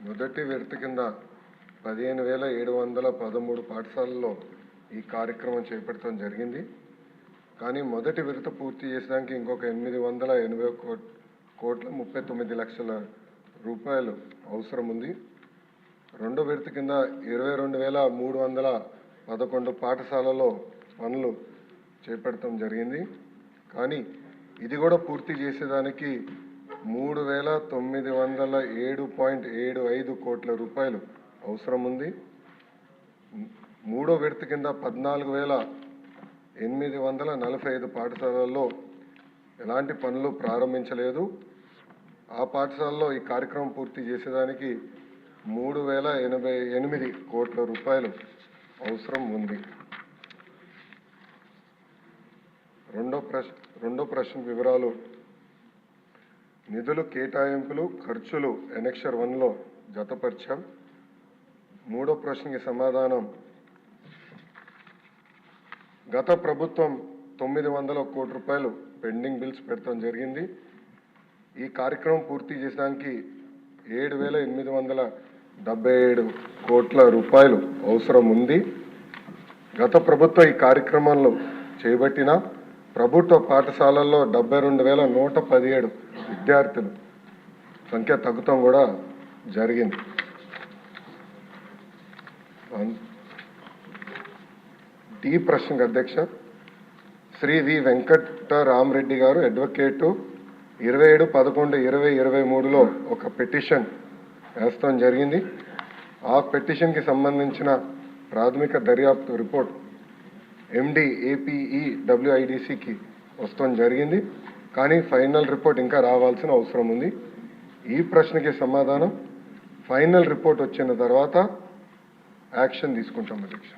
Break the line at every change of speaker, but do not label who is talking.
మొదటి విడత కింద 15,713 పాఠశాలల్లో ఈ కార్యక్రమం చేపట్టడం జరిగింది. కానీ మొదటి విడత పూర్తి చేసడానికి ఇంకొక 880,39,00,000 రూపాయలు అవసరం ఉంది. రెండో విడత కింద 22,311 పాఠశాలలో పనులు చేపట్టడం జరిగింది. కానీ ఇది కూడా పూర్తి చేసేదానికి 3,907.75 కోట్ల రూపాయలు అవసరం ఉంది. మూడో విడత కింద 14,845 పాఠశాలల్లో ఎలాంటి పనులు ప్రారంభించలేదు. ఆ పాఠశాలలో ఈ కార్యక్రమం పూర్తి చేసేదానికి 3,088 కోట్ల రూపాయలు అవసరం ఉంది. రెండో ప్రశ్న వివరాలు. నిధులు కేటాయింపులు ఖర్చులు ఎనెక్షర్ 1లో జతపరిచాం. మూడో ప్రశ్నకి సమాధానం. గత ప్రభుత్వం 900 కోట్ల రూపాయలు పెండింగ్ బిల్స్ పెట్టడం జరిగింది. ఈ కార్యక్రమం పూర్తి చేసడానికి 7,877 కోట్ల రూపాయలు అవసరం ఉంది. గత ప్రభుత్వం ఈ కార్యక్రమంలో చేపట్టిన ప్రభుత్వ పాఠశాలల్లో 72,117 విద్యార్థులు సంఖ్య తగ్గుతాం కూడా జరిగింది. డి ప్రశ్నకు అధ్యక్ష శ్రీ వి వెంకటరామరెడ్డి గారు అడ్వకేటు 27/11/2023లో ఒక పిటిషన్ వేస్తాం జరిగింది. ఆ పిటిషన్కి సంబంధించిన ప్రాథమిక దర్యాప్తు రిపోర్ట్ MD APEWIDCకి వస్తాం జరిగింది. కానీ ఫైనల్ రిపోర్ట్ ఇంకా రావాల్సిన అవసరం ఉంది. ఈ ప్రశ్నకి సమాధానం ఫైనల్ రిపోర్ట్ వచ్చిన తర్వాత యాక్షన్ తీసుకుంటాం అధ్యక్ష.